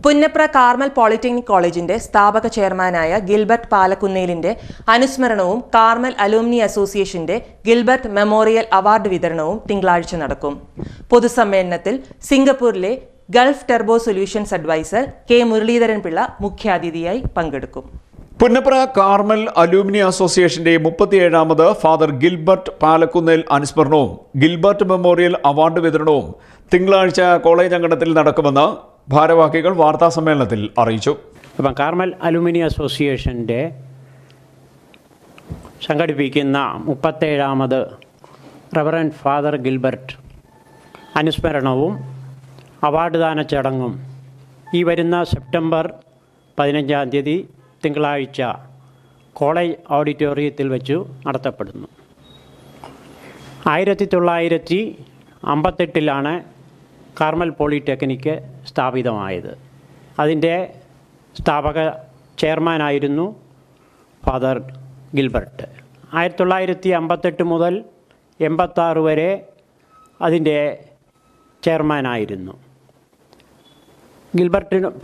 Punnapra Carmel polytechnic കോളേജിന്റെ സ്ഥാപക ചെയർമാനായ ഗിൽബർട്ട് പാലക്കുന്നേലിന്റെ അനുസ്മരണവും കാർമൽ അലൂമിനി അസോസിയേഷന്റെ ഗിൽബർട്ട് മെമ്മോറിയൽ അവാർഡ് വിതരണവും തിങ്കളാഴ്ച നടക്കും. പൊതുസമ്മേളനത്തിൽ സിംഗപ്പൂരിലെ Gulf Turbo Solutions adviser K Muraleedharan Pillai മുഖ്യാതിഥിയായി പങ്കെടുക്കും. പുന്നപ്ര കാർമൽ അലൂമിനി അസോസിയേഷന്റെ 37ാമത് ഫാദർ ഗിൽബർട്ട് പാലക്കുന്നേൽ അനുസ്മരണവും ഗിൽബർട്ട് മെമ്മോറിയൽ അവാർഡ് വിതരണവും തിങ്കളാഴ്ച കോളേജ് അങ്കണത്തിൽ നടക്കുമെന്ന് ഭാരവാഹികൾ വാർത്താസമ്മേളനത്തിൽ അറിയിച്ചു. അപ്പം കാർമൽ അലൂമിനി അസോസിയേഷൻ്റെ സംഘടിപ്പിക്കുന്ന 37ാമത് റവറൻഡ് ഫാദർ ഗിൽബർട്ട് അനുസ്മരണവും അവാർഡ് ദാന ചടങ്ങും ഈ വരുന്ന സെപ്റ്റംബർ 15-ാം തീയതി തിങ്കളാഴ്ച കോളേജ് ഓഡിറ്റോറിയത്തിൽ വെച്ച് നടത്തപ്പെടുന്നു. 1958 കാർമൽ പോളിടെക്നിക്ക് സ്ഥാപിതമായത്. അതിൻ്റെ സ്ഥാപക ചെയർമാനായിരുന്നു ഫാദർ ഗിൽബർട്ട്. 1958 മുതൽ 86 വരെ അതിൻ്റെ ചെയർമാനായിരുന്നു.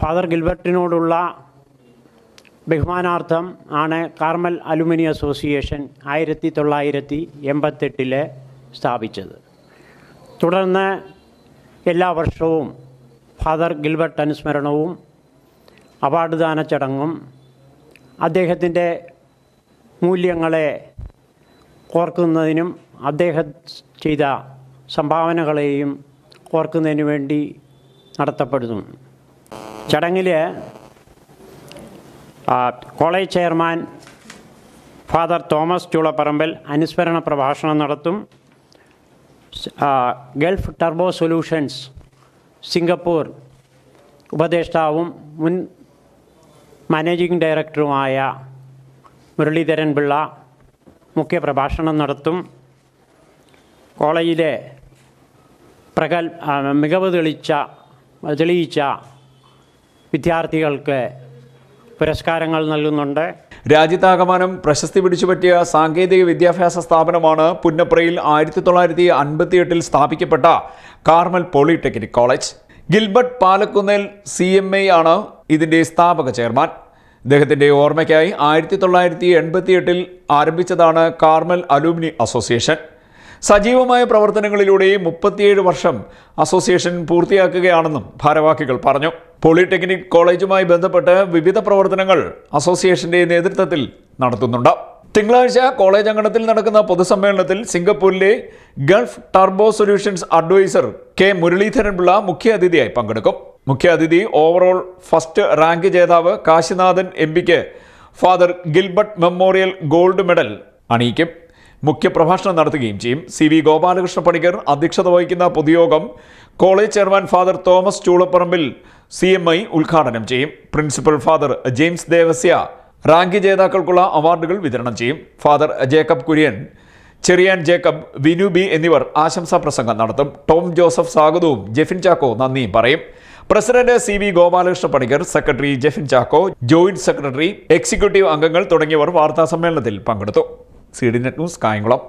ഫാദർ ഗിൽബർട്ടിനോടുള്ള ബഹുമാനാർത്ഥം ആണ് കാർമൽ അലൂമിനി അസോസിയേഷൻ 1988 സ്ഥാപിച്ചത്. തുടർന്ന് എല്ലാ വർഷവും ഫാദർ ഗിൽബർട്ട് അനുസ്മരണവും അവാർഡ് ദാന ചടങ്ങും അദ്ദേഹത്തിൻ്റെ മൂല്യങ്ങളെ ഓർക്കുന്നതിനും അദ്ദേഹം ചെയ്ത സംഭാവനകളെയും ഓർക്കുന്നതിനു വേണ്ടി നടത്തപ്പെടുന്നു. ചടങ്ങിൽ college chairman father Thomas Choolaparambil അനുസ്മരണ പ്രഭാഷണം നടത്തും. ഗൾഫ് ടർബോ സൊല്യൂഷൻസ് സിംഗപ്പൂർ ഉപദേഷ്ടാവും മുൻ മാനേജിംഗ് ഡയറക്ടറുമായ മുരളീധരൻ പിള്ള മുഖ്യ പ്രഭാഷണം നടത്തും. കോളേജിലെ മികവ് തെളിയിച്ച വിദ്യാർത്ഥികൾക്ക് പുരസ്കാരങ്ങൾ നൽകുന്നുണ്ട്. രാജ്യത്താകമാനം പ്രശസ്തി പിടിച്ചുപറ്റിയ സാങ്കേതിക വിദ്യാഭ്യാസ സ്ഥാപനമാണ് പുന്നപ്രയിൽ 1958 സ്ഥാപിക്കപ്പെട്ട Carmel polytechnic college. Gilbert Palakkunnel CMA ആണ് ഇതിൻ്റെ സ്ഥാപക ചെയർമാൻ. ഇദ്ദേഹത്തിൻ്റെ ഓർമ്മയ്ക്കായി 1988 ആരംഭിച്ചതാണ് കാർമൽ അലൂമിനി അസോസിയേഷൻ. സജീവമായ പ്രവർത്തനങ്ങളിലൂടെ 37 വർഷം അസോസിയേഷൻ പൂർത്തിയാക്കുകയാണെന്നും ഭാരവാഹികൾ പറഞ്ഞു. പോളിടെക്നിക് കോളേജുമായി ബന്ധപ്പെട്ട് വിവിധ പ്രവർത്തനങ്ങൾ അസോസിയേഷന്റെ നേതൃത്വത്തിൽ നടത്തുന്നുണ്ട്. തിങ്കളാഴ്ച കോളേജ് അങ്കണത്തിൽ നടക്കുന്ന പൊതുസമ്മേളനത്തിൽ സിംഗപ്പൂരിലെ Gulf Turbo Solutions adviser K Muraleedharan Pillai മുഖ്യാതിഥിയായി പങ്കെടുക്കും. മുഖ്യാതിഥി ഓവറോൾ ഫസ്റ്റ് റാങ്ക് ജേതാവ് കാശിനാഥൻ MP-ക്ക് father Gilbert memorial gold medal അണിയിക്കും. മുഖ്യപ്രഭാഷണം നടത്തുകയും ചെയ്യും. CV ഗോപാലകൃഷ്ണ പണിക്കർ അധ്യക്ഷത വഹിക്കുന്ന പൊതുയോഗം college chairman father Thomas Choolaparambil CMI ഉദ്ഘാടനം ചെയ്യും. Principal father James Devasya rank ജേതാക്കൾക്കുള്ള അവാർഡുകൾ വിതരണം ചെയ്യും. Father Jacob Kurian, Cherian Jacob, Vinu B എന്നിവർ ആശംസാ പ്രസംഗം നടത്തും. ടോം ജോസഫ് സ്വാഗതവും ജെഫിൻ ചാക്കോ നന്ദിയും പറയും. President CV Gopalakrishna Panicker, secretary Jefin Chacko, joint secretary, executive അംഗങ്ങൾ തുടങ്ങിയവർ വാർത്താസമ്മേളനത്തിൽ പങ്കെടുത്തു. CDNet news Kayamkulam.